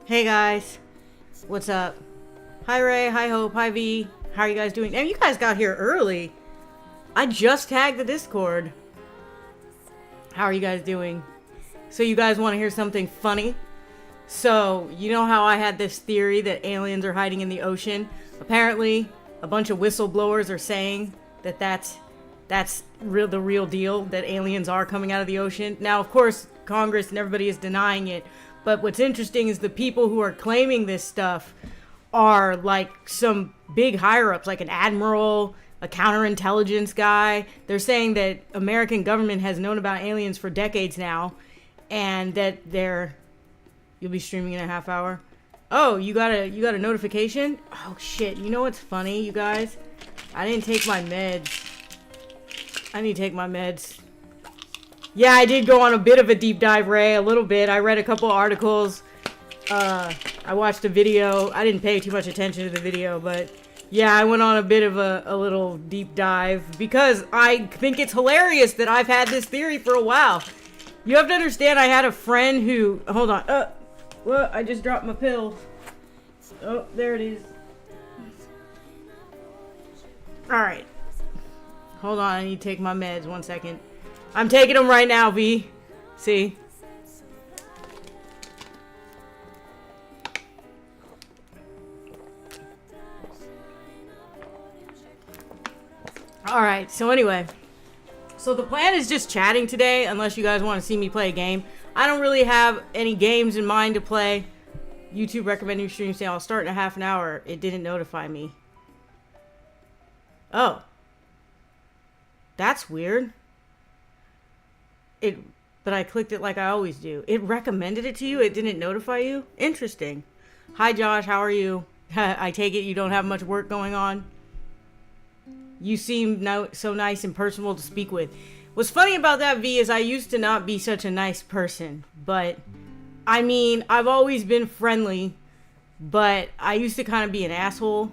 Hey guys, what's up? Hi Ray, hi Hope, hi V. How are you guys doing? And you guys got here early. I just tagged the Discord. How are you guys doing? So you guys want to hear something funny? So, you know how I had this theory that aliens are hiding in the ocean? Apparently, a bunch of whistleblowers are saying that that's the real deal, that aliens are coming out of the ocean. Now, of course, Congress and everybody is denying it. But what's interesting is the people who are claiming this stuff are like some big higher-ups, like an admiral, a counterintelligence guy. They're saying that American government has known about aliens for decades now, and that you'll be streaming in a half hour. Oh, you got a notification? Oh shit! You know what's funny, you guys? I didn't take my meds. I need to take my meds. Yeah, I did go on a bit of a deep dive, Ray, a little bit. I read a couple articles. I watched a video. I didn't pay too much attention to the video, but yeah, I went on a bit of a little deep dive because I think it's hilarious that I've had this theory for a while. You have to understand, I had a friend who... Hold on. Well, I just dropped my pill. Oh, there it is. Alright. Hold on, I need to take my meds. 1 second. I'm taking them right now, V. See? Alright, so anyway. So the plan is just chatting today, unless you guys want to see me play a game. I don't really have any games in mind to play. YouTube recommending stream saying I'll start in a half an hour. It didn't notify me. Oh. That's weird. But I clicked it like I always do. It recommended it to you? It didn't notify you? Interesting. Hi Josh, how are you? I take it you don't have much work going on? You seem so nice and personable to speak with. What's funny about that, V, is I used to not be such a nice person. But, I mean, I've always been friendly. But I used to kind of be an asshole.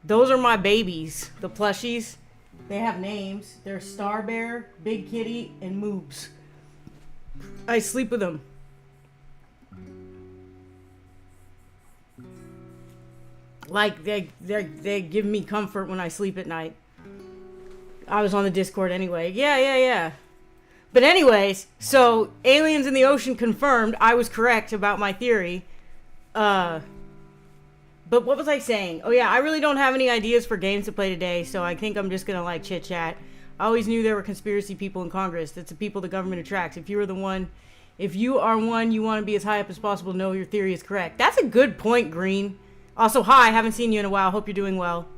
Those are my babies, the plushies. They have names. They're Star Bear, Big Kitty, and Moobs. I sleep with them. Like, they give me comfort when I sleep at night. I was on the Discord anyway. Yeah. But anyways, so aliens in the ocean confirmed. I was correct about my theory. But what was I saying? Oh yeah, I really don't have any ideas for games to play today, so I think I'm just gonna like chit chat. I always knew there were conspiracy people in Congress. That's the people the government attracts. If you are one you want to be as high up as possible to know your theory is correct. That's a good point, Green. Also, hi, haven't seen you in a while. Hope you're doing well.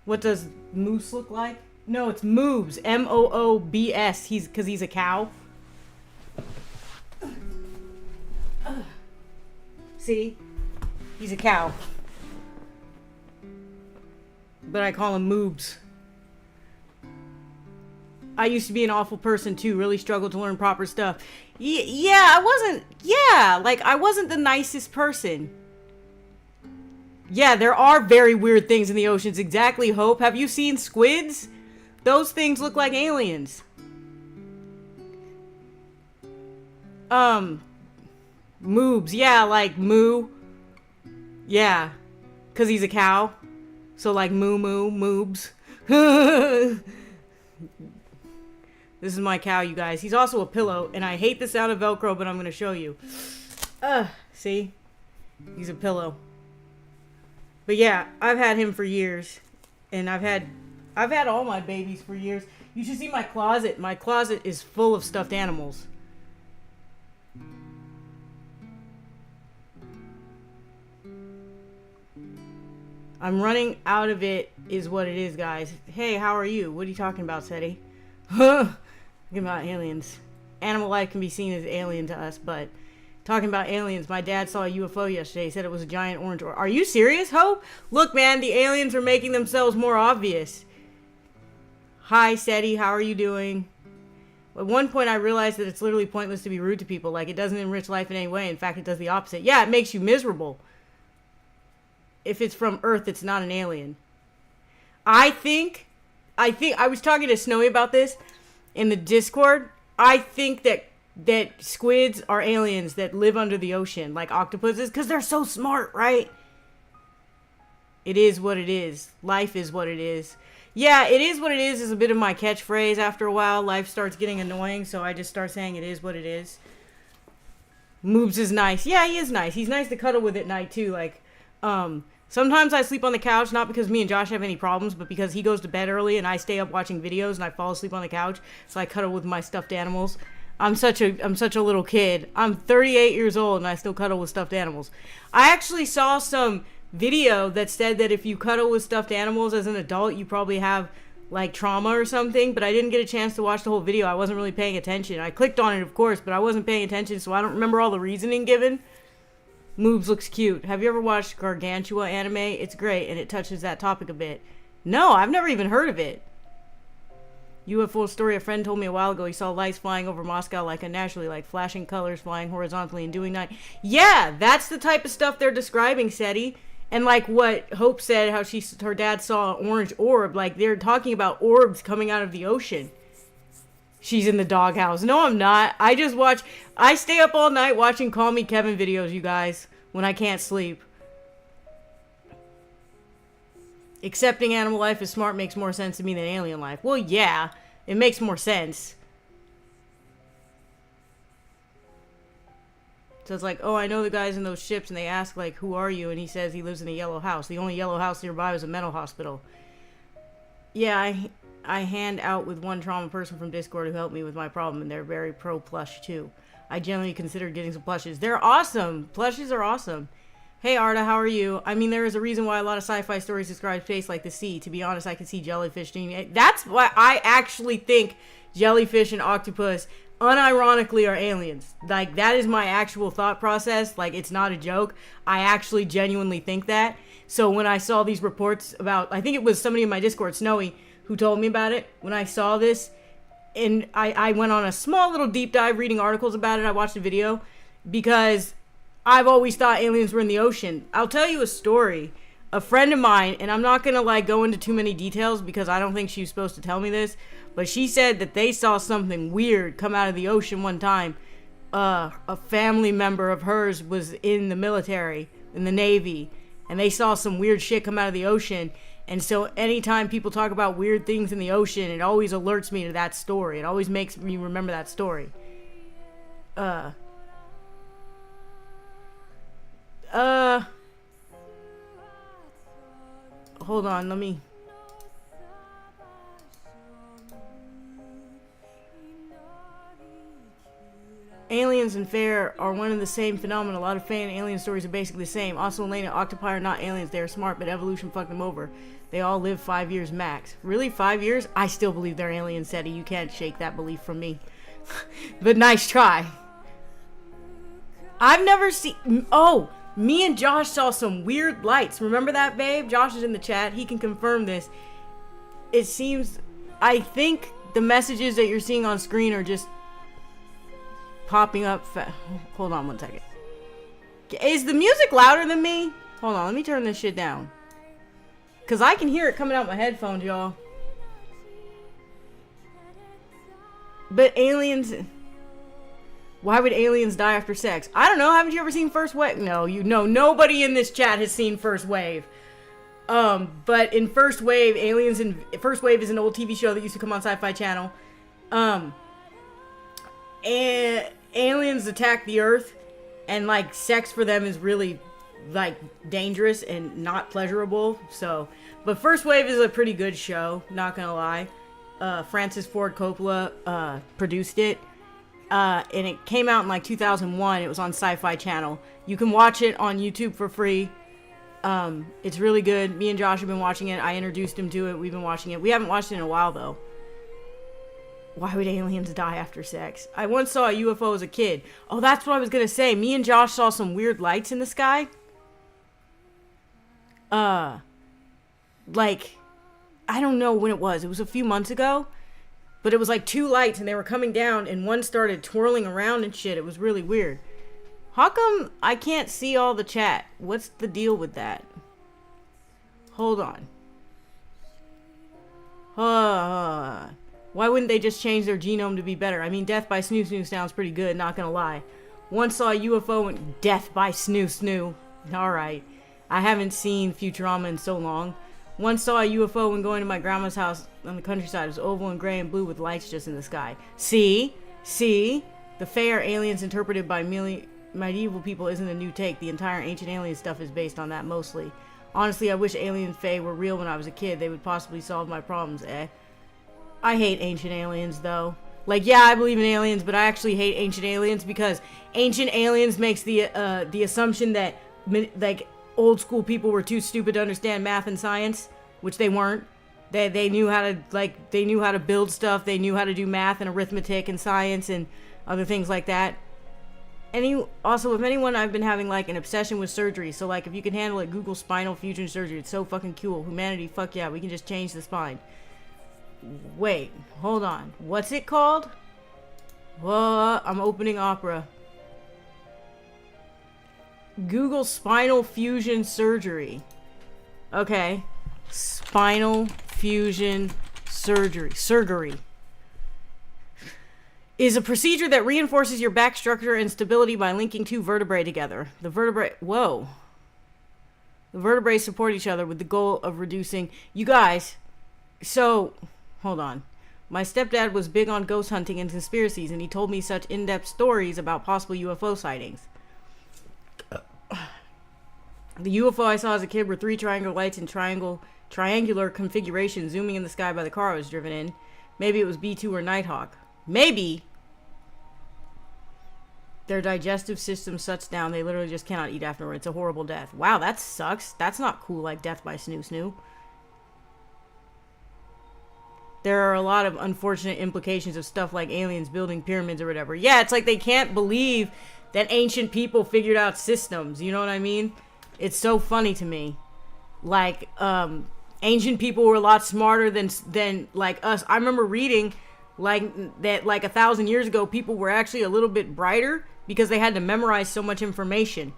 What does Moose look like? No, it's Moobs. M-O-O-B-S. Because he's a cow. See? He's a cow. But I call him Moobs. I used to be an awful person too. Really struggled to learn proper stuff. I wasn't the nicest person. Yeah, there are very weird things in the oceans. Exactly, Hope. Have you seen squids? Those things look like aliens. Moobs, yeah, like moo. Yeah, because he's a cow. So like moo, moobs. This is my cow, you guys. He's also a pillow, and I hate the sound of Velcro, but I'm going to show you. See? He's a pillow. But yeah, I've had him for years. And I've had all my babies for years. You should see my closet. My closet is full of stuffed animals. I'm running out of it is what it is, guys. Hey, how are you? What are you talking about, Seti? Talking about aliens. Animal life can be seen as alien to us, but talking about aliens, my dad saw a UFO yesterday. He said it was a giant orange orb. Are you serious, Ho? Look, man, the aliens are making themselves more obvious. Hi, Seti, how are you doing? At one point, I realized that it's literally pointless to be rude to people. Like, it doesn't enrich life in any way. In fact, it does the opposite. Yeah, it makes you miserable. If it's from Earth, it's not an alien. I think I was talking to Snowy about this in the Discord. I think that that squids are aliens that live under the ocean like octopuses because they're so smart, right? It is what it is. Life is what it is. Yeah, it is what it is a bit of my catchphrase. After a while, life starts getting annoying, so I just start saying it is what it is. Moobs is nice. Yeah, he is nice. He's nice to cuddle with at night, too. Like, sometimes I sleep on the couch, not because me and Josh have any problems, but because he goes to bed early and I stay up watching videos and I fall asleep on the couch, so I cuddle with my stuffed animals. I'm such a little kid. I'm 38 years old and I still cuddle with stuffed animals. I actually saw some video that said that if you cuddle with stuffed animals as an adult, you probably have like trauma or something, but I didn't get a chance to watch the whole video. I wasn't really paying attention. I clicked on it, of course, but I wasn't paying attention, so I don't remember all the reasoning given. Moobs looks cute. Have you ever watched Gargantua anime? It's great, and it touches that topic a bit. No, I've never even heard of it. UFO story. A friend told me a while ago he saw lights flying over Moscow like unnaturally, like flashing colors flying horizontally and doing night. Yeah, that's the type of stuff they're describing, Seti. And like what Hope said, how her dad saw an orange orb. Like they're talking about orbs coming out of the ocean. She's in the doghouse. No, I'm not. I stay up all night watching Call Me Kevin videos, you guys, when I can't sleep. Accepting animal life as smart makes more sense to me than alien life. Well, yeah, it makes more sense. So it's like, oh, I know the guys in those ships, and they ask, like, who are you? And he says he lives in a yellow house. The only yellow house nearby was a mental hospital. Yeah, I hand out with one trauma person from Discord who helped me with my problem, and they're very pro plush, too. I generally consider getting some plushes. They're awesome. Plushes are awesome. Hey, Arda, how are you? I mean, there is a reason why a lot of sci-fi stories describe space like the sea. To be honest, I can see jellyfish doing. That's why I actually think jellyfish and octopus, unironically, are aliens. Like, that is my actual thought process. Like, it's not a joke. I actually genuinely think that. So when I saw these reports about, I think it was somebody in my Discord, Snowy, who told me about it. When I saw this, and I went on a small little deep dive reading articles about it. I watched a video because I've always thought aliens were in the ocean. I'll tell you a story. A friend of mine, and I'm not going to like go into too many details because I don't think she was supposed to tell me this, but she said that they saw something weird come out of the ocean one time. A family member of hers was in the military, in the Navy, and they saw some weird shit come out of the ocean. And so anytime people talk about weird things in the ocean, it always alerts me to that story. It always makes me remember that story. Hold on, let me... Aliens and fair are one and the same phenomenon. A lot of fan alien stories are basically the same. Also, Elena, octopi are not aliens. They are smart, but evolution fucked them over. They all live 5 years max. Really? 5 years? I still believe they're aliens, Seti. You can't shake that belief from me. But nice try. I've never seen... Oh! Me and Josh saw some weird lights. Remember that, babe? Josh is in the chat. He can confirm this. It seems... I think the messages that you're seeing on screen are just popping up. Hold on one second. Is the music louder than me? Hold on. Let me turn this shit down. Because I can hear it coming out my headphones, y'all. But aliens... Why would aliens die after sex? I don't know. Haven't you ever seen First Wave? No, you know, nobody in this chat has seen First Wave. But in First Wave, First Wave is an old TV show that used to come on Sci-Fi Channel. And aliens attack the Earth, and like sex for them is really like dangerous and not pleasurable. So, but First Wave is a pretty good show. Not gonna lie. Francis Ford Coppola produced it. And it came out in like 2001. It was on Sci-Fi Channel. You can watch it on YouTube for free. It's really good. Me and Josh have been watching it. I introduced him to it. We've been watching it. We haven't watched it in a while though. Why would aliens die after sex? I once saw a UFO as a kid. Oh, that's what I was gonna say. Me and Josh saw some weird lights in the sky. Like, I don't know when it was. It was a few months ago. But it was like two lights and they were coming down and one started twirling around and shit. It was really weird. How come I can't see all the chat? What's the deal with that? Hold on. Why Why wouldn't they just change their genome to be better? I mean, death by snoo snoo sounds pretty good, not gonna lie. Once saw a UFO and death by snoo snoo. Alright. I haven't seen Futurama in so long. Once saw a UFO when going to my grandma's house on the countryside. It was oval and gray and blue with lights just in the sky. See? See? The Fae are aliens interpreted by medieval people isn't a new take. The entire ancient alien stuff is based on that mostly. Honestly, I wish alien Fae were real when I was a kid. They would possibly solve my problems, eh? I hate ancient aliens, though. Like, yeah, I believe in aliens, but I actually hate ancient aliens because ancient aliens makes the assumption that, like, old school people were too stupid to understand math and science, which they weren't. They knew how to build stuff. They knew how to do math and arithmetic and science and other things like that. Also, if anyone, I've been having like an obsession with surgery. So like, if you can handle it, Google spinal fusion surgery. It's so fucking cool. Humanity, fuck yeah, we can just change the spine. Wait, hold on. What's it called? Whoa, I'm opening Opera. Google spinal fusion surgery. Okay. Spinal fusion surgery. Is a procedure that reinforces your back structure and stability by linking two vertebrae together. The vertebrae support each other with the goal of reducing... You guys, so, hold on. My stepdad was big on ghost hunting and conspiracies, and he told me such in-depth stories about possible UFO sightings. The UFO I saw as a kid were 3 triangle lights in triangular configuration zooming in the sky by the car I was driven in. Maybe it was B-2 or Nighthawk. Maybe. Their digestive system shuts down. They literally just cannot eat afterward. It's a horrible death. Wow, that sucks. That's not cool like death by snoo snoo. There are a lot of unfortunate implications of stuff like aliens building pyramids or whatever. Yeah, it's like they can't believe that ancient people figured out systems. You know what I mean? It's so funny to me. Like, ancient people were a lot smarter than like us. I remember reading like that, like 1,000 years ago, people were actually a little bit brighter because they had to memorize so much information,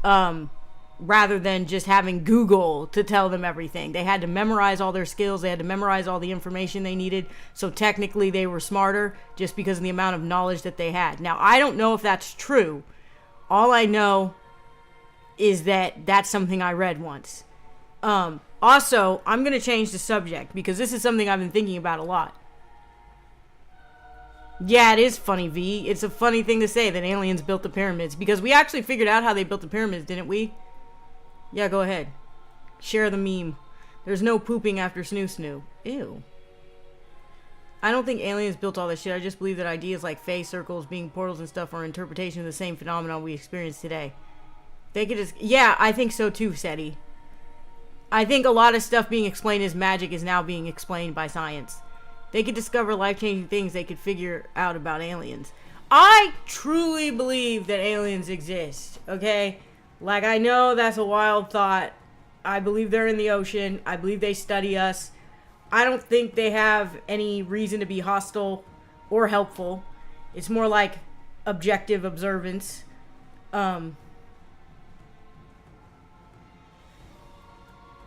rather than just having Google to tell them everything. They had to memorize all their skills. They had to memorize all the information they needed. So technically they were smarter just because of the amount of knowledge that they had. Now, I don't know if that's true. All I know is that that's something I read once. Also, I'm going to change the subject because this is something I've been thinking about a lot. Yeah, it is funny, V. It's a funny thing to say that aliens built the pyramids because we actually figured out how they built the pyramids, didn't we? Yeah, go ahead. Share the meme. There's no pooping after snoo snoo. Ew. I don't think aliens built all this shit. I just believe that ideas like Fae circles, being portals and stuff are interpretation of the same phenomenon we experience today. They could just... Yeah, I think so too, Seti. I think a lot of stuff being explained as magic is now being explained by science. They could discover life-changing things they could figure out about aliens. I truly believe that aliens exist, okay? Like, I know that's a wild thought. I believe they're in the ocean. I believe they study us. I don't think they have any reason to be hostile or helpful. It's more like objective observance. I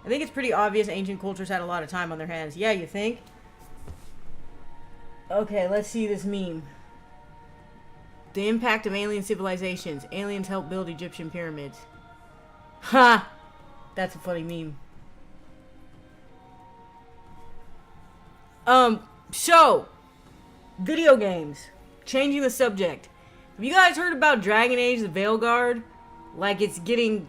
think it's pretty obvious ancient cultures had a lot of time on their hands. Yeah, you think? Okay, let's see this meme. The impact of alien civilizations. Aliens helped build Egyptian pyramids. Ha! That's a funny meme. So, video games. Changing the subject. Have you guys heard about Dragon Age the Veilguard? Like, it's getting...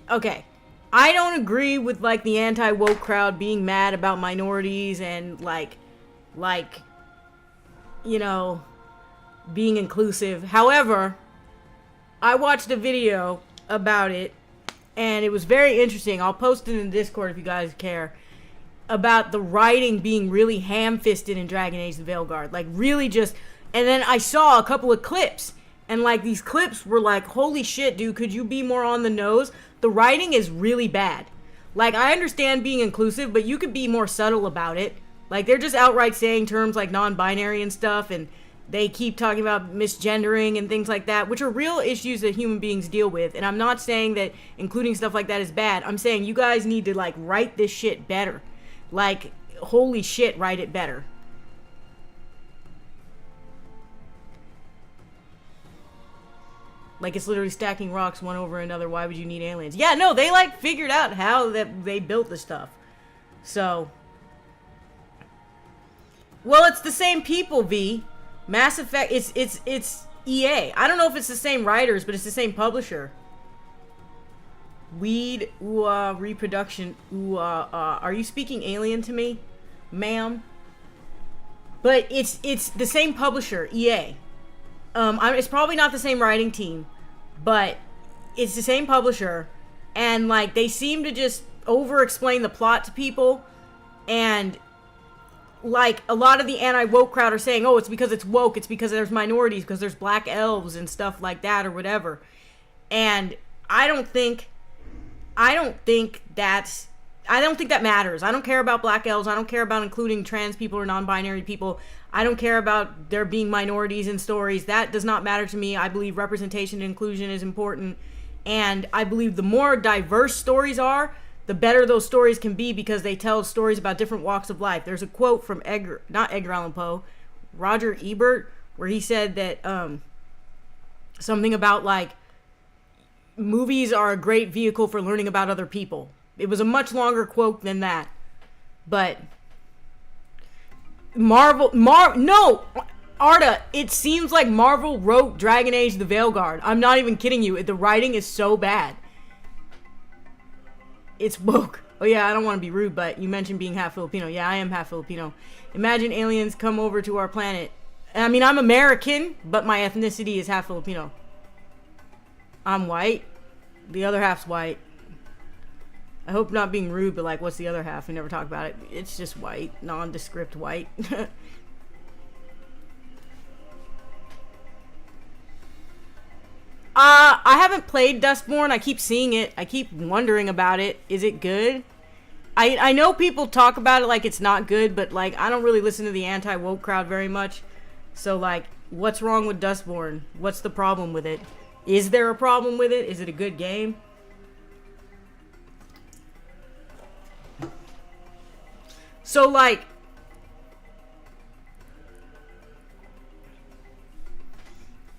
Okay. I don't agree with, like, the anti-woke crowd being mad about minorities and, like, you know, being inclusive. However, I watched a video about it, and it was very interesting. I'll post it in Discord if you guys care. About the writing being really ham-fisted in Dragon Age the Veilguard. Like, really just... And then I saw a couple of clips, and, like, these clips were like, holy shit, dude, could you be more on the nose? The writing is really bad. Like, I understand being inclusive, but you could be more subtle about it. Like, they're just outright saying terms like non-binary and stuff, and they keep talking about misgendering and things like that, which are real issues that human beings deal with. And I'm not saying that including stuff like that is bad. I'm saying you guys need to, like, write this shit better. Like, holy shit, write it better. Like, it's literally stacking rocks one over another. Why would you need aliens? Yeah, no, they, like, figured out how that they built the stuff. So. Well, it's the same people, V. Mass Effect, it's EA. I don't know if it's the same writers, but it's the same publisher. Weed, reproduction, are you speaking alien to me, ma'am? But it's the same publisher, EA. It's probably not the same writing team, but it's the same publisher, and like they seem to just over-explain the plot to people, and like a lot of the anti-woke crowd are saying, oh, it's because it's woke, it's because there's minorities, because there's black elves and stuff like that or whatever, and I don't think that matters. I don't care about black elves. I don't care about including trans people or non-binary people. I don't care about there being minorities in stories. That does not matter to me. I believe representation and inclusion is important. And I believe the more diverse stories are, the better those stories can be because they tell stories about different walks of life. There's a quote from not Edgar Allan Poe, Roger Ebert, where he said that something about like, movies are a great vehicle for learning about other people. It was a much longer quote than that. But no, Arda, it seems like Marvel wrote Dragon Age the Veilguard. I'm not even kidding you. The writing is so bad. It's woke. Oh yeah, I don't want to be rude, but you mentioned being half Filipino. Yeah, I am half Filipino. Imagine aliens come over to our planet. I mean, I'm American, but my ethnicity is half Filipino. I'm white. The other half's white. I hope not being rude, but like, what's the other half? We never talk about it. It's just white. Nondescript white. I haven't played Dustborn. I keep seeing it. I keep wondering about it. Is it good? I know people talk about it like it's not good, but like, I don't really listen to the anti-woke crowd very much. So like, what's wrong with Dustborn? What's the problem with it? Is there a problem with it? Is it a good game? So like,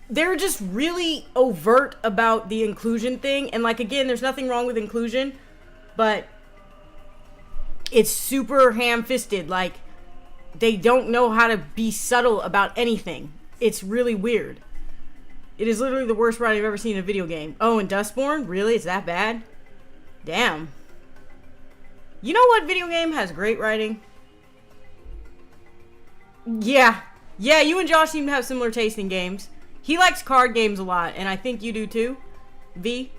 they're just really overt about the inclusion thing. And like, again, there's nothing wrong with inclusion, but it's super ham-fisted. Like, they don't know how to be subtle about anything. It's really weird. It is literally the worst writing I've ever seen in a video game. Oh, and Dustborn? Really? It's that bad? Damn. You know what video game has great writing? Yeah. Yeah, you and Josh seem to have similar taste in games. He likes card games a lot, and I think you do too, V.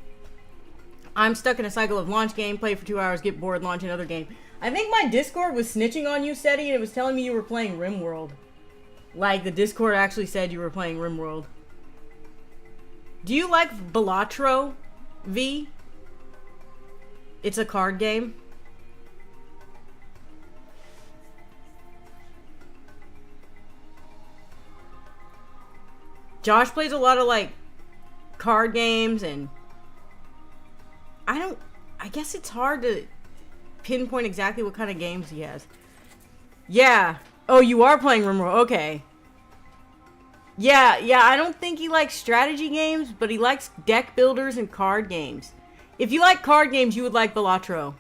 I'm stuck in a cycle of launch game, play for 2 hours, get bored, launch another game. I think my Discord was snitching on you, Seti, and it was telling me you were playing RimWorld. Like, the Discord actually said you were playing RimWorld. Do you like Balatro, V? It's a card game. Josh plays a lot of, like, card games, and I guess it's hard to pinpoint exactly what kind of games he has. Yeah. Oh, you are playing RimWorld. Okay. Yeah, I don't think he likes strategy games, but he likes deck builders and card games. If you like card games, you would like Balatro.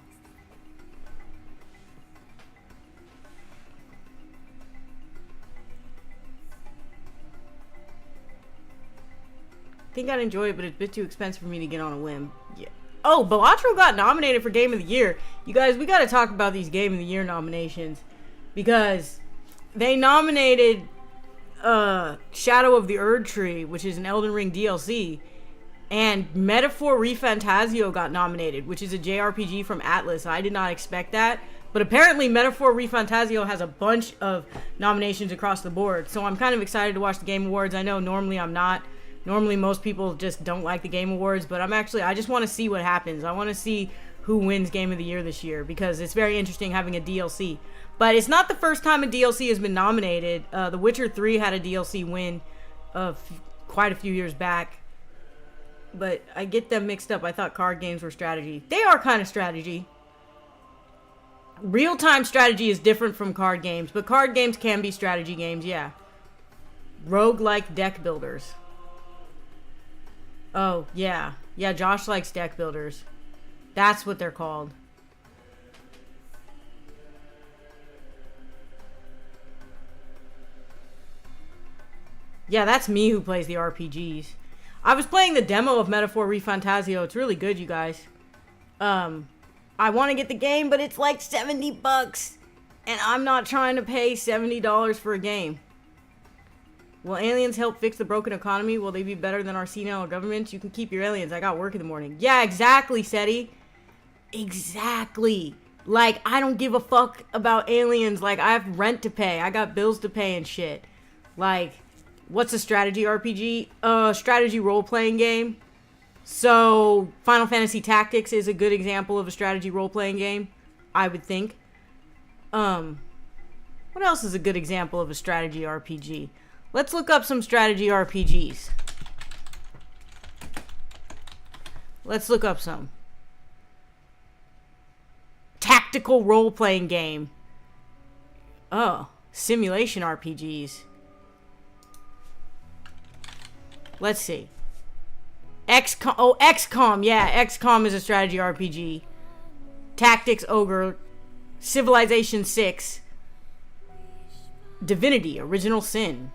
I think I'd enjoy it, but it's a bit too expensive for me to get on a whim. Yeah. Oh, Balatro got nominated for Game of the Year. You guys, we gotta talk about these Game of the Year nominations. Because they nominated Shadow of the Erd Tree, which is an Elden Ring DLC. And Metaphor ReFantazio got nominated, which is a JRPG from Atlas. I did not expect that. But apparently Metaphor ReFantazio has a bunch of nominations across the board. So I'm kind of excited to watch the Game Awards. I know normally I'm not. Normally most people just don't like the Game Awards. But I just want to see what happens. I want to see who wins Game of the Year this year. Because it's very interesting having a DLC. But it's not the first time a DLC has been nominated. The Witcher 3 had a DLC win quite a few years back. But I get them mixed up. I thought card games were strategy. They are kind of strategy. Real-time strategy is different from card games. But card games can be strategy games, yeah. Roguelike deck builders. Oh, yeah. Yeah, Josh likes deck builders. That's what they're called. Yeah, that's me who plays the RPGs. I was playing the demo of Metaphor ReFantazio. It's really good, you guys. I want to get the game, but it's like $70. And I'm not trying to pay $70 for a game. Will aliens help fix the broken economy? Will they be better than our senile governments? You can keep your aliens. I got work in the morning. Yeah, exactly, Seti. Exactly. Like, I don't give a fuck about aliens. Like, I have rent to pay. I got bills to pay and shit. Like, what's a strategy RPG? Strategy role-playing game. So, Final Fantasy Tactics is a good example of a strategy role-playing game, I would think. What else is a good example of a strategy RPG? Let's look up some strategy RPGs. Let's look up some. Tactical role-playing game. Oh, simulation RPGs. Let's see. XCOM. Oh, XCOM. Yeah, XCOM is a strategy RPG. Tactics Ogre. Civilization 6. Divinity. Original Sin.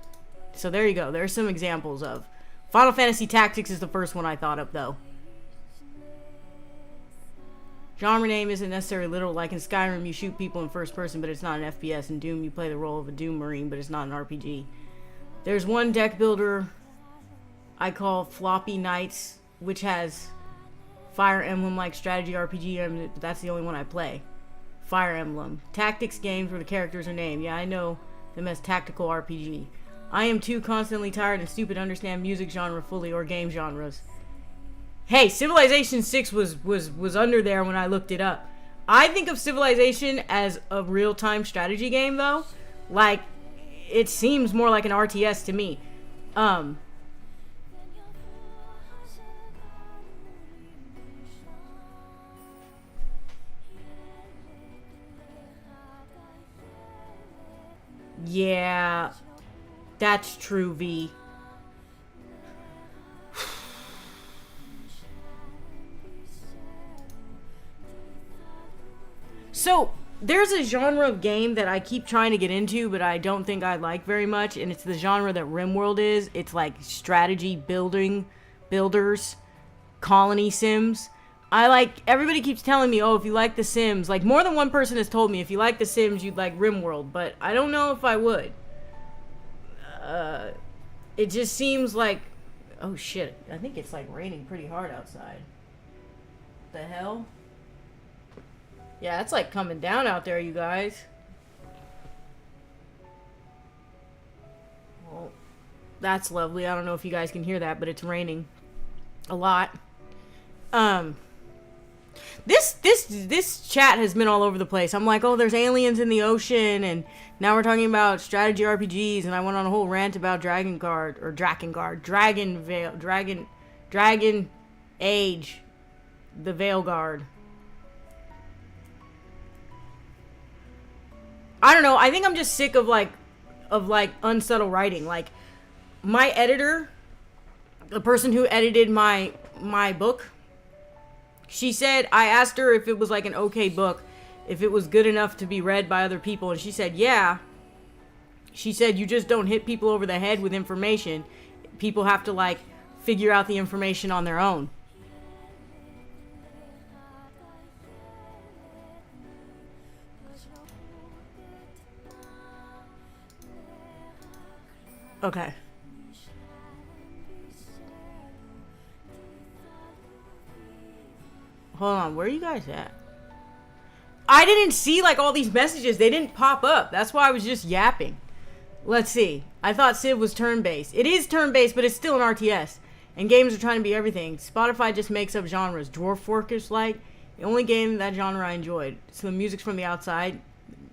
So there you go. There's some examples of. Final Fantasy Tactics is the first one I thought of, though. Genre name isn't necessarily literal. Like in Skyrim, you shoot people in first person, but it's not an FPS. In Doom, you play the role of a Doom Marine, but it's not an RPG. There's one deck builder I call Floppy Knights, which has Fire Emblem-like strategy RPG, and that's the only one I play. Fire Emblem. Tactics games where the characters are named. Yeah, I know them as tactical RPG. I am too constantly tired and stupid to understand music genre fully or game genres. Hey, Civilization 6 was under there when I looked it up. I think of Civilization as a real-time strategy game, though. Like, it seems more like an RTS to me. Yeah, that's true, V. So, there's a genre of game that I keep trying to get into, but I don't think I like very much, and it's the genre that RimWorld is. It's like strategy builders, colony sims. Everybody keeps telling me, oh, if you like The Sims, like more than one person has told me, if you like The Sims, you'd like RimWorld, but I don't know if I would. It just seems like, oh shit, I think it's like raining pretty hard outside. The hell? Yeah, it's like coming down out there, you guys. Well, that's lovely. I don't know if you guys can hear that, but it's raining a lot. This chat has been all over the place. I'm like, oh, there's aliens in the ocean, and now we're talking about strategy RPGs, and I went on a whole rant about Dragon Age, the Veil Guard. I don't know. I think I'm just sick of unsubtle writing. Like, my editor, the person who edited my book, she said, I asked her if it was like an okay book, if it was good enough to be read by other people, and she said, yeah. She said, you just don't hit people over the head with information. People have to, like, figure out the information on their own. Okay. Hold on, where are you guys at? I didn't see, like, all these messages. They didn't pop up. That's why I was just yapping. Let's see. I thought Civ was turn-based. It is turn-based, but it's still an RTS. And games are trying to be everything. Spotify just makes up genres. Dwarf Fortress, like, the only game that genre I enjoyed. So the music's from the outside.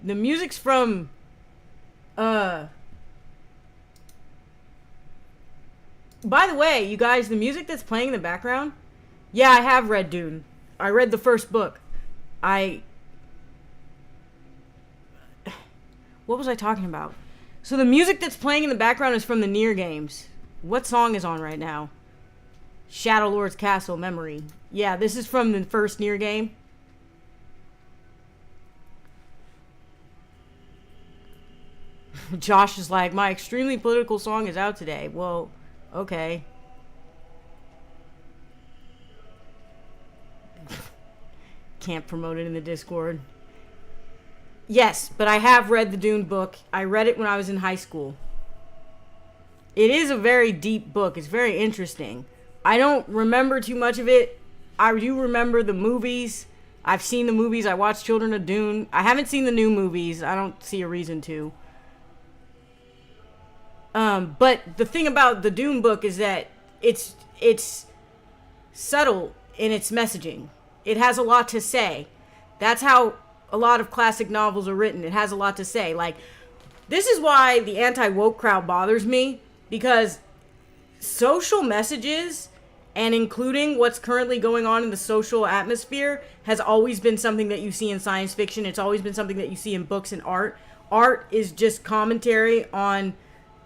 The music's from, By the way, you guys, the music that's playing in the background, yeah, I have read Dune. I read the first book. What was I talking about? So the music that's playing in the background is from the Nier games. What song is on right now? Shadow Lord's Castle memory. Yeah, this is from the first Nier game. Josh is like, my extremely political song is out today. Well, okay. Can't promote it in the Discord. Yes, but I have read the Dune book. I read it when I was in high school. It is a very deep book. It's very interesting. I don't remember too much of it. I do remember the movies. I've seen the movies. I watched Children of Dune. I haven't seen the new movies. I don't see a reason to. But the thing about the Dune book is that it's subtle in its messaging. It has a lot to say. That's how a lot of classic novels are written. It has a lot to say. Like, this is why the anti-woke crowd bothers me, because social messages and including what's currently going on in the social atmosphere has always been something that you see in science fiction. It's always been something that you see in books and art. Art is just commentary on,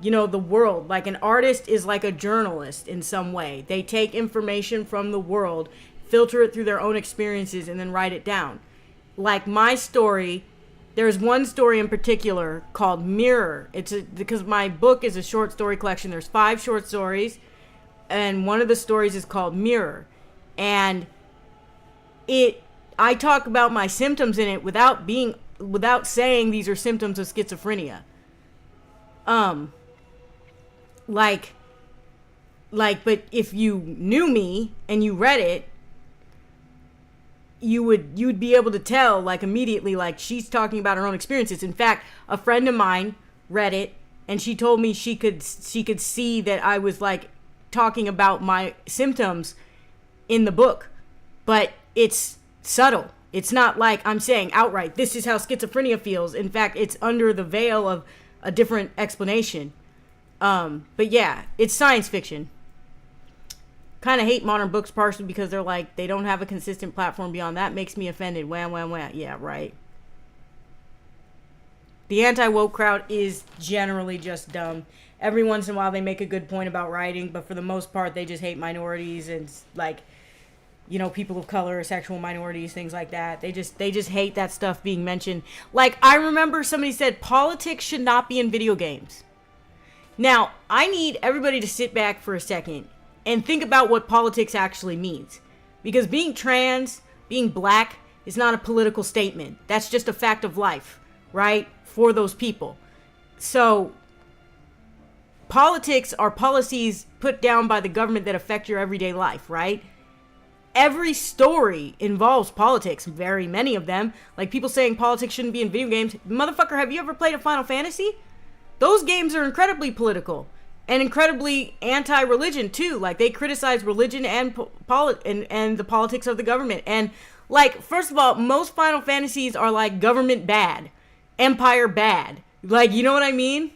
you know, the world. Like, an artist is like a journalist in some way. They take information from the world, filter it through their own experiences, and then write it down. Like my story, there's one story in particular called Mirror. Because my book is a short story collection. There's 5 short stories, and one of the stories is called Mirror. And I talk about my symptoms in it without saying these are symptoms of schizophrenia. But if you knew me and you read it, you'd be able to tell, like, immediately, like, she's talking about her own experiences. In fact, a friend of mine read it, and she told me she could see that I was, like, talking about my symptoms in the book. But it's subtle. It's not like I'm saying outright, this is how schizophrenia feels. In fact, it's under the veil of a different explanation. But yeah, it's science fiction. Kind of hate modern books partially because they're like, they don't have a consistent platform beyond that. Makes me offended. Wham, wham, wham. Yeah, right. The anti-woke crowd is generally just dumb. Every once in a while they make a good point about writing, but for the most part they just hate minorities and, like, you know, people of color, sexual minorities, things like that. They just hate that stuff being mentioned. Like, I remember somebody said politics should not be in video games. Now, I need everybody to sit back for a second and think about what politics actually means. Because being trans, being black, is not a political statement. That's just a fact of life, right? For those people. So, politics are policies put down by the government that affect your everyday life, right? Every story involves politics, very many of them. Like, people saying politics shouldn't be in video games. Motherfucker, have you ever played a Final Fantasy? Those games are incredibly political. And incredibly anti-religion too. Like, they criticize religion and and the politics of the government. And, like, first of all, most Final Fantasies are like government bad, empire bad. Like, you know what I mean?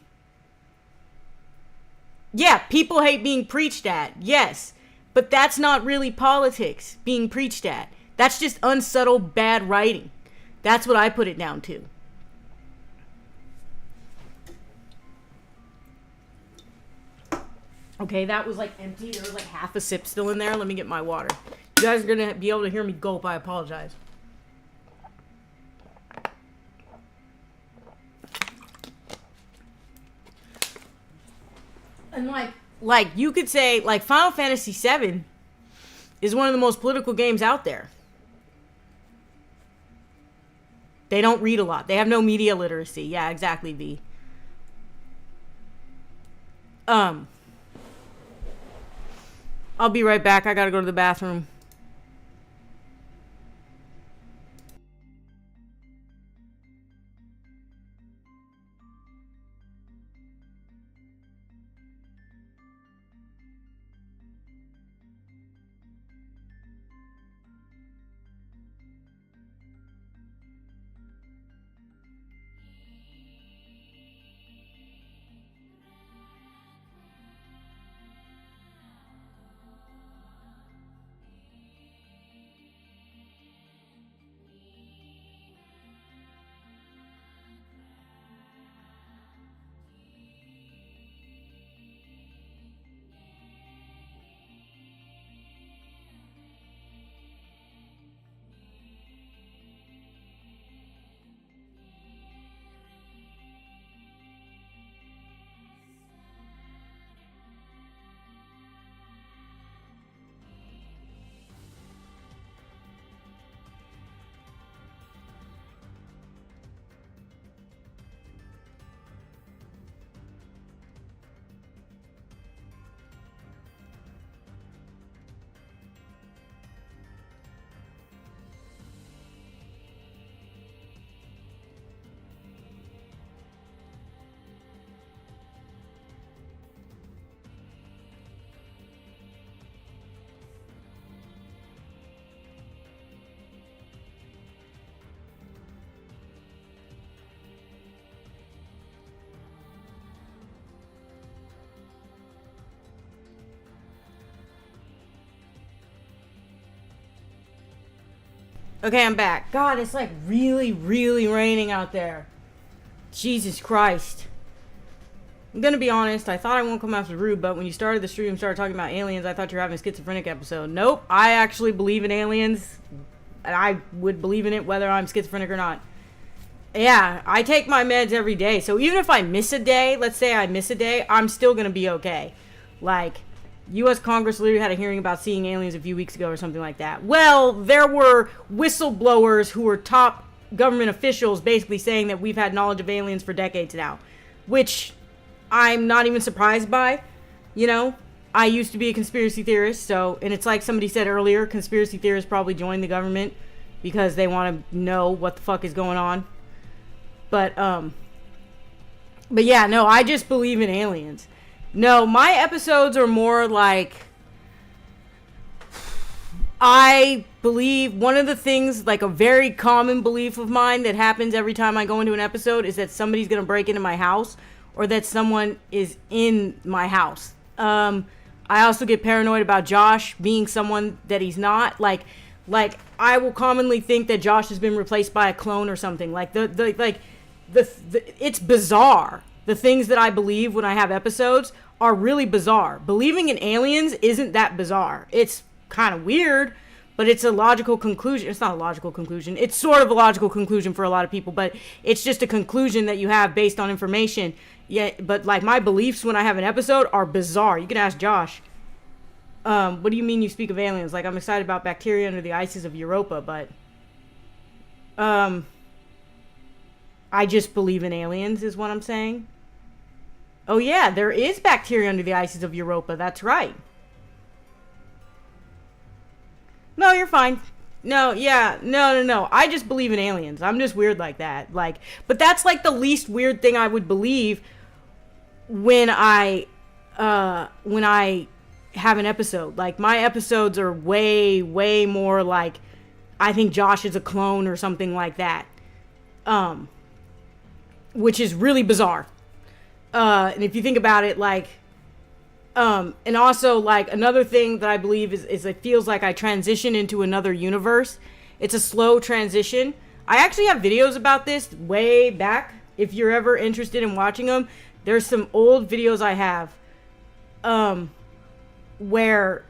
Yeah, people hate being preached at. Yes, but that's not really politics being preached at. That's just unsubtle bad writing. That's what I put it down to. Okay, that was, like, empty. There was, like, half a sip still in there. Let me get my water. You guys are going to be able to hear me gulp. I apologize. And, like you could say, like, Final Fantasy VII is one of the most political games out there. They don't read a lot. They have no media literacy. Yeah, exactly, V. I'll be right back. I gotta go to the bathroom. Okay, I'm back. God, it's like really, really raining out there. Jesus Christ. I'm gonna be honest, I thought I won't come off as rude, but when you started the stream and started talking about aliens, I thought you were having a schizophrenic episode. Nope, I actually believe in aliens. And I would believe in it whether I'm schizophrenic or not. Yeah, I take my meds every day. So even if I miss a day, let's say I miss a day, I'm still gonna be okay. Like, U.S. Congress literally had a hearing about seeing aliens a few weeks ago or something like that. Well, there were whistleblowers who were top government officials basically saying that we've had knowledge of aliens for decades now. Which I'm not even surprised by. You know, I used to be a conspiracy theorist, so, and it's like somebody said earlier, conspiracy theorists probably join the government because they want to know what the fuck is going on. But yeah, no, I just believe in aliens. No, my episodes are more like, I believe one of the things, like a very common belief of mine that happens every time I go into an episode is that somebody's going to break into my house or that someone is in my house. I also get paranoid about Josh being someone that he's not. Like I will commonly think that Josh has been replaced by a clone or something. Like it's bizarre. The things that I believe when I have episodes are really bizarre. Believing in aliens isn't that bizarre. It's kind of weird, but it's a logical conclusion. It's not a logical conclusion. It's sort of a logical conclusion for a lot of people, but it's just a conclusion that you have based on information. Yeah, but like my beliefs when I have an episode are bizarre. You can ask Josh. What do you mean you speak of aliens? Like, I'm excited about bacteria under the ices of Europa, but I just believe in aliens is what I'm saying. Oh yeah, there is bacteria under the ices of Europa. That's right. No, you're fine. No, yeah, no. I just believe in aliens. I'm just weird like that. Like, but that's like the least weird thing I would believe when I have an episode. Like, my episodes are way, way more like, I think Josh is a clone or something like that. Which is really bizarre. And if you think about it, like, and also, like, another thing that I believe is it feels like I transition into another universe. It's a slow transition. I actually have videos about this way back. If you're ever interested in watching them, there's some old videos I have, where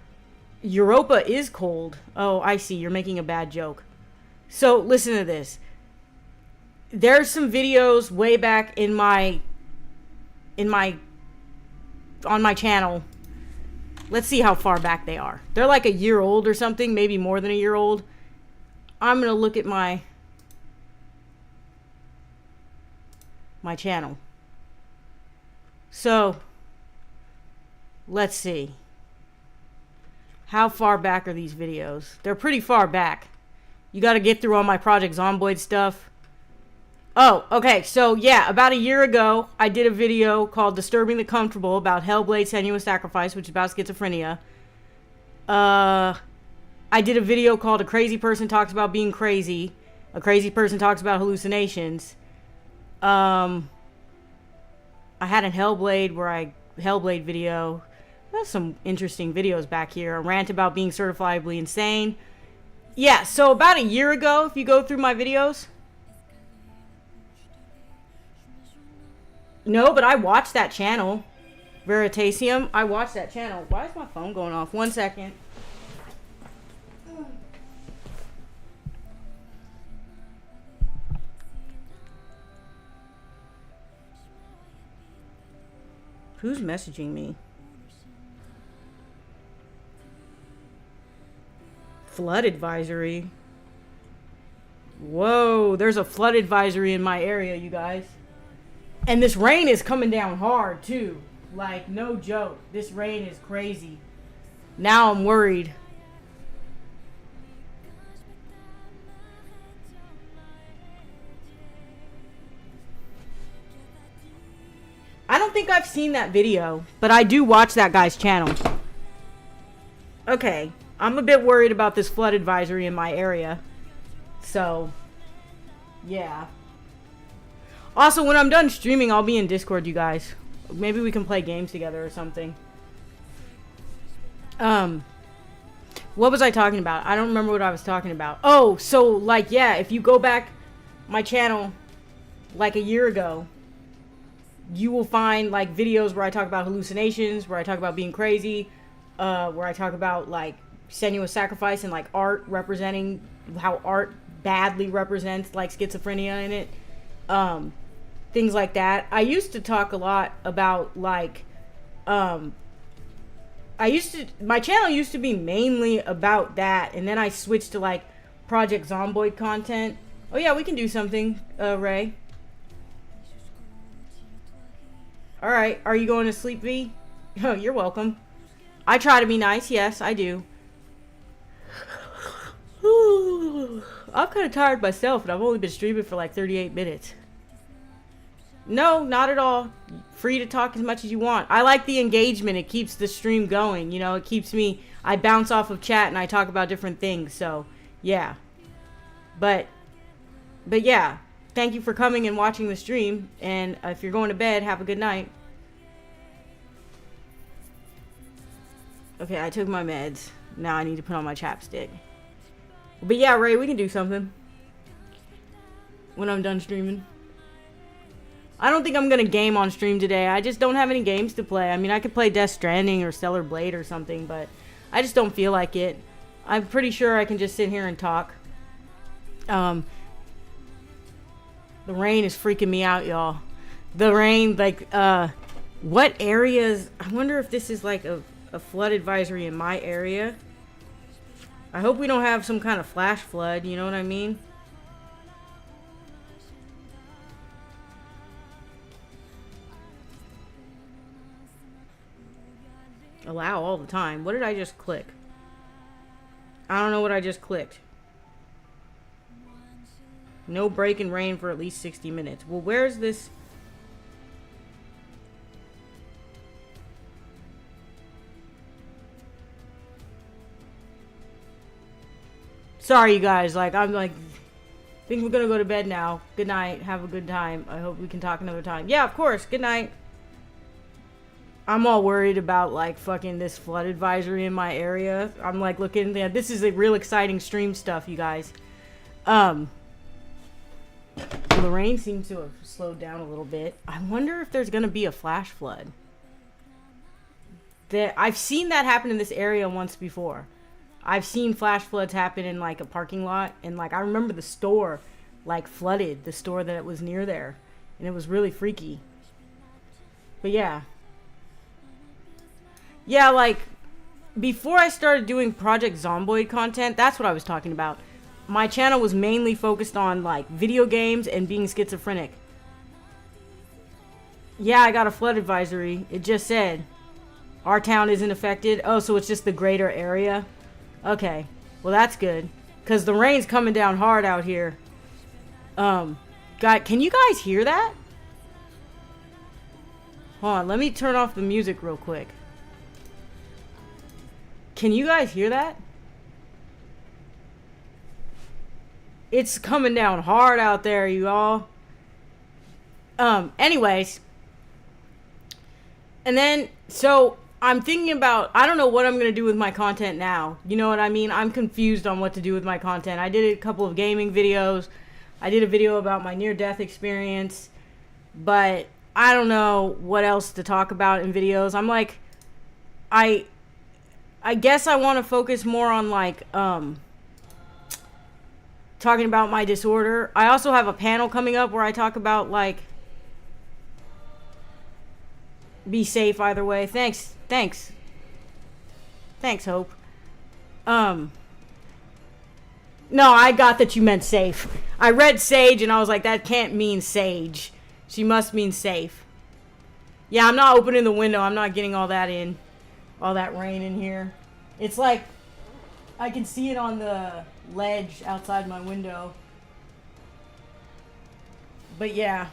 Europa is cold. Oh, I see. You're making a bad joke. So listen to this. There's some videos way back on my channel. Let's see how far back they are. They're like a year old or something, maybe more than a year old. I'm gonna look at my channel. So let's see. How far back are these videos? They're pretty far back. You got to get through all my Project Zomboid stuff. Oh, okay. So, yeah, about a year ago, I did a video called Disturbing the Comfortable about Hellblade Senua's Sacrifice, which is about schizophrenia. I did a video called A Crazy Person Talks About Being Crazy. A Crazy Person Talks About Hallucinations. I had a Hellblade video. There's some interesting videos back here. A rant about being certifiably insane. Yeah, so about a year ago, if you go through my videos... No, but I watched that channel. Veritasium. I watched that channel. Why is my phone going off? 1 second. Who's messaging me? Flood advisory. Whoa, there's a flood advisory in my area, you guys. And this rain is coming down hard, too. Like, no joke. This rain is crazy. Now I'm worried. I don't think I've seen that video, but I do watch that guy's channel. Okay. I'm a bit worried about this flood advisory in my area. So, yeah. Also, when I'm done streaming, I'll be in Discord, you guys. Maybe we can play games together or something. What was I talking about? I don't remember what I was talking about. Oh, so like, yeah, if you go back my channel like a year ago, you will find like videos where I talk about hallucinations, where I talk about being crazy, where I talk about like strenuous sacrifice and like art representing how art badly represents like schizophrenia in it. Things like that. I used to talk a lot about like my channel used to be mainly about that, and then I switched to like Project Zomboid content. Oh yeah, we can do something, Ray. Alright, are you going to sleep, V? Oh, you're welcome. I try to be nice, yes, I do. I'm kind of tired myself, and I've only been streaming for like 38 minutes. No, not at all. Free to talk as much as you want. I like the engagement. It keeps the stream going. You know, it keeps me... I bounce off of chat and I talk about different things. So, yeah. But yeah. Thank you for coming and watching the stream. And if you're going to bed, have a good night. Okay, I took my meds. Now I need to put on my chapstick. But yeah, Ray, we can do something. When I'm done streaming. I don't think I'm going to game on stream today. I just don't have any games to play. I mean, I could play Death Stranding or Stellar Blade or something, but I just don't feel like it. I'm pretty sure I can just sit here and talk. The rain is freaking me out, y'all. The rain, like, what areas... I wonder if this is like a flood advisory in my area. I hope we don't have some kind of flash flood, you know what I mean? Allow all the time. What did I just click? I don't know what I just clicked. No break in rain for at least 60 minutes. Well, where's this? Sorry, you guys. Like, I'm like, I think we're gonna go to bed now. Good night. Have a good time. I hope we can talk another time. Yeah, of course. Good night. I'm all worried about like fucking this flood advisory in my area. I'm like looking at this is a real exciting stream stuff, you guys. Well, the rain seems to have slowed down a little bit. I wonder if there's gonna be a flash flood. I've seen that happen in this area once before. I've seen flash floods happen in like a parking lot, and like I remember the store like flooded, the store that was near there, and it was really freaky. But yeah. Yeah, like, before I started doing Project Zomboid content, that's what I was talking about. My channel was mainly focused on, like, video games and being schizophrenic. Yeah, I got a flood advisory. It just said, our town isn't affected. Oh, so it's just the greater area? Okay. Well, that's good. Because the rain's coming down hard out here. God, can you guys hear that? Hold on, let me turn off the music real quick. Can you guys hear that? It's coming down hard out there, you all. Anyways. And then, so, I'm thinking about, I don't know what I'm going to do with my content now. You know what I mean? I'm confused on what to do with my content. I did a couple of gaming videos. I did a video about my near-death experience. But I don't know what else to talk about in videos. I'm like, I guess I want to focus more on, like, talking about my disorder. I also have a panel coming up where I talk about, like, be safe either way. Thanks, Hope. No, I got that you meant safe. I read sage and I was like, that can't mean sage. She must mean safe. Yeah, I'm not opening the window. I'm not getting all that in. All that rain in here. It's like I can see it on the ledge outside my window. But yeah.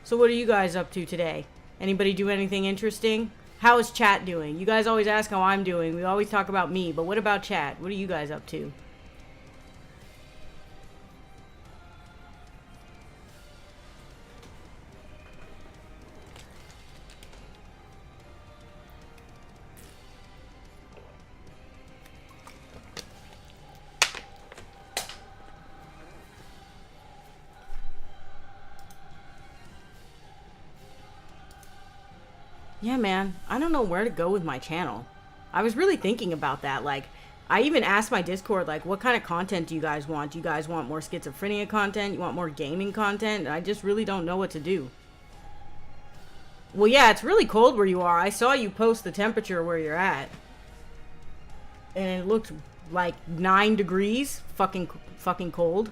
So what are you guys up to today? Anybody do anything interesting? How is chat doing? You guys always ask how I'm doing. We always talk about me, but what about chat? What are you guys up to? Yeah, man. I don't know where to go with my channel. I was really thinking about that. Like, I even asked my Discord, like, what kind of content do you guys want? Do you guys want more schizophrenia content? You want more gaming content? And I just really don't know what to do. Well, yeah, it's really cold where you are. I saw you post the temperature where you're at. And it looked like 9 degrees. Fucking cold.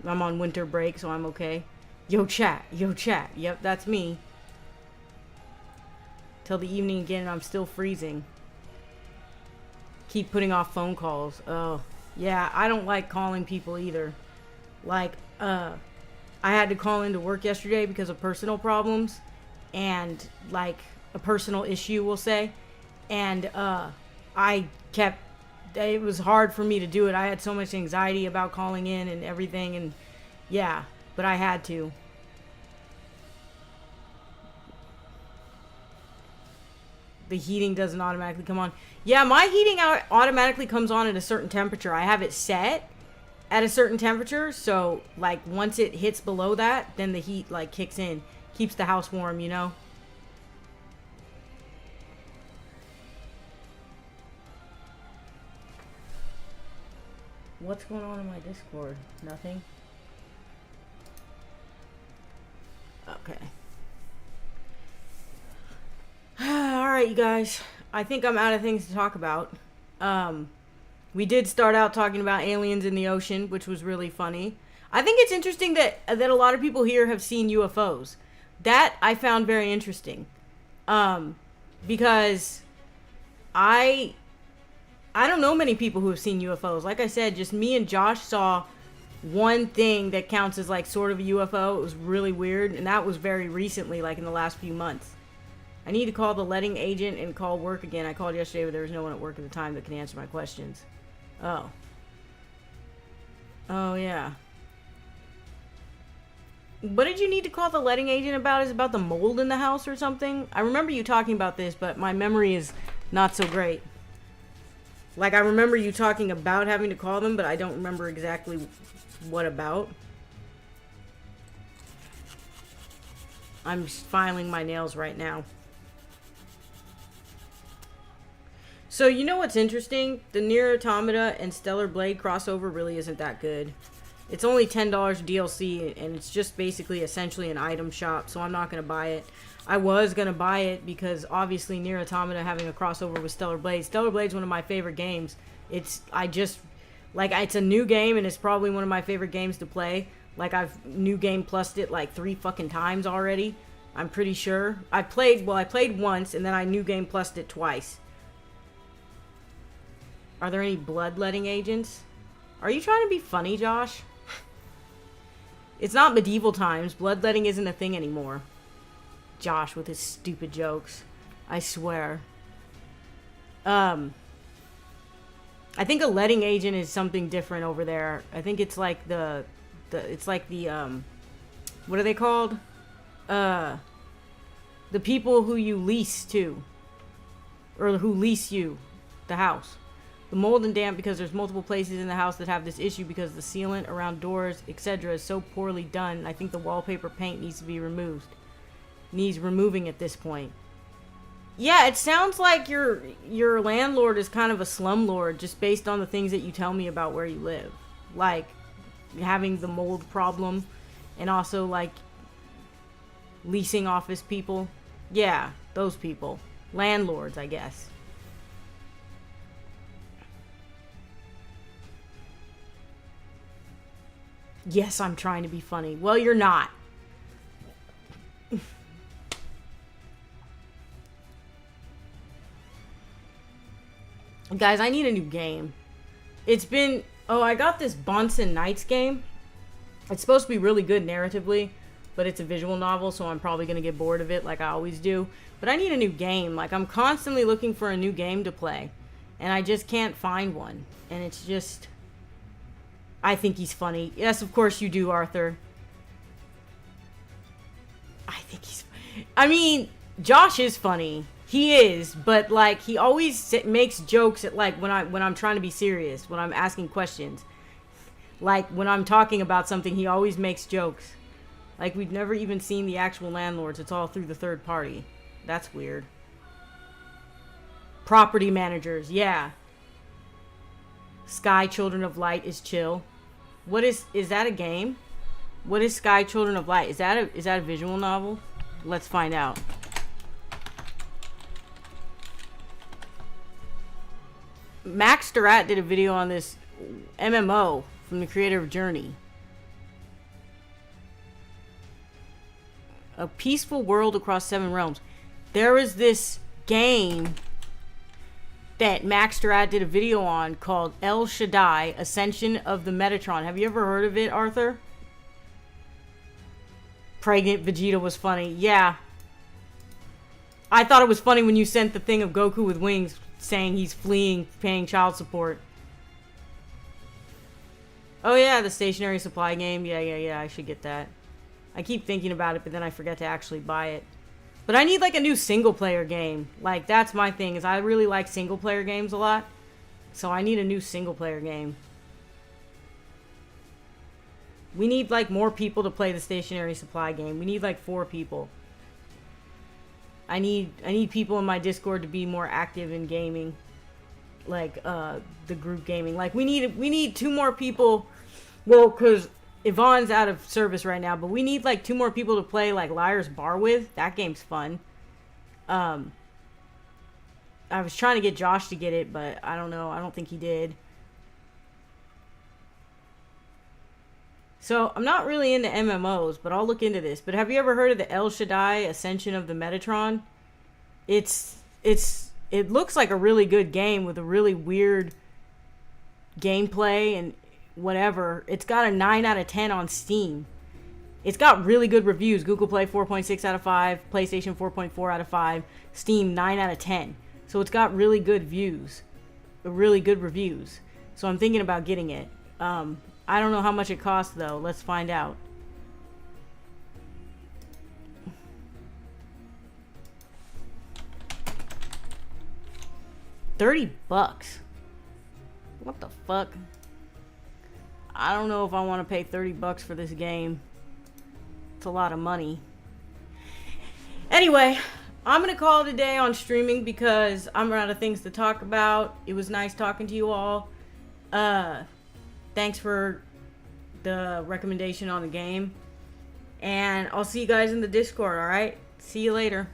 I'm on winter break, so I'm okay. Yo, chat. Yo, chat. Yep, that's me. Till the evening again, and I'm still freezing. Keep putting off phone calls. Oh, yeah, I don't like calling people either. Like, I had to call into work yesterday because of personal problems. And, like, a personal issue, we'll say. And, it was hard for me to do it. I had so much anxiety about calling in and everything, and yeah, but I had to. The heating doesn't automatically come on. Yeah, my heating automatically comes on at a certain temperature. I have it set at a certain temperature, so like once it hits below that, then the heat like kicks in, keeps the house warm, you know? What's going on in my Discord? Nothing? Okay. Alright, you guys. I think I'm out of things to talk about. We did start out talking about aliens in the ocean, which was really funny. I think it's interesting that a lot of people here have seen UFOs. That I found very interesting. Because I don't know many people who have seen UFOs. Like I said, just me and Josh saw one thing that counts as like sort of a UFO. It was really weird, and that was very recently, like in the last few months. I need to call the letting agent and call work again. I called yesterday, but there was no one at work at the time that can answer my questions. Oh. Oh, yeah. What did you need to call the letting agent about? Is it about the mold in the house or something? I remember you talking about this, but my memory is not so great. Like, I remember you talking about having to call them, but I don't remember exactly what about. I'm filing my nails right now. So, you know what's interesting? The Nier Automata and Stellar Blade crossover really isn't that good. It's only $10 DLC, and it's just basically essentially an item shop, so I'm not going to buy it. I was going to buy it because obviously Nier Automata having a crossover with Stellar Blade. Stellar Blade's one of my favorite games. It's a new game, and it's probably one of my favorite games to play. Like, I've new game plussed it like 3 fucking times already. I'm pretty sure. I played once, and then I new game plussed it twice. Are there any bloodletting agents? Are you trying to be funny, Josh? It's not medieval times. Bloodletting isn't a thing anymore. Josh with his stupid jokes. I swear. I think a letting agent is something different over there. I think it's like what are they called? The people who you lease to. Or who lease you the house. The mold and damp, because there's multiple places in the house that have this issue because the sealant around doors, etc. is so poorly done. I think the wallpaper paint needs to be removed. Needs removing at this point. Yeah, it sounds like your landlord is kind of a slumlord just based on the things that you tell me about where you live. Like having the mold problem and also like leasing office people. Yeah, those people. Landlords, I guess. Yes, I'm trying to be funny. Well, you're not. Guys, I need a new game. It's been... Oh, I got this Bonson Knights game. It's supposed to be really good narratively, but it's a visual novel, so I'm probably going to get bored of it like I always do. But I need a new game. Like, I'm constantly looking for a new game to play, and I just can't find one. And it's just... I think he's funny. Yes, of course you do, Arthur. I think he's... I mean, Josh is funny. He is, but like he always makes jokes at like when I'm trying to be serious, when I'm asking questions. Like when I'm talking about something, he always makes jokes. Like, we've never even seen the actual landlords. It's all through the third party. That's weird. Property managers, yeah. Sky Children of Light is chill. What is that a game? What is Sky Children of Light? Is that a visual novel? Let's find out. Max Durat did a video on this MMO from the creator of Journey. A peaceful world across 7 realms. There is this game that Max Durat did a video on called El Shaddai, Ascension of the Metatron. Have you ever heard of it, Arthur? Pregnant Vegeta was funny. Yeah. I thought it was funny when you sent the thing of Goku with wings saying he's fleeing, paying child support. Oh yeah, the stationary supply game. Yeah, I should get that. I keep thinking about it, but then I forget to actually buy it. But I need like a new single player game. Like, that's my thing, is I really like single player games a lot. So I need a new single player game. We need like more people to play the stationary supply game. We need like 4 people. I need people in my Discord to be more active in gaming. Like the group gaming. Like we need 2 more people. Well, cuz Yvonne's out of service right now, but we need like 2 more people to play like Liar's Bar with. That game's fun. I was trying to get Josh to get it, but I don't know. I don't think he did. So, I'm not really into MMOs, but I'll look into this. But have you ever heard of the El Shaddai Ascension of the Metatron? It looks like a really good game with a really weird gameplay and whatever. It's got a 9 out of 10 on Steam. It's got really good reviews. Google Play 4.6 out of 5, PlayStation 4.4 out of 5, Steam 9 out of 10. So it's got really good views, really good reviews. So I'm thinking about getting it. I don't know how much it costs though. Let's find out. $30. What the fuck? I don't know if I want to pay $30 for this game. It's a lot of money. Anyway, I'm going to call it a day on streaming because I'm out of things to talk about. It was nice talking to you all. Thanks for the recommendation on the game. And I'll see you guys in the Discord, alright? See you later.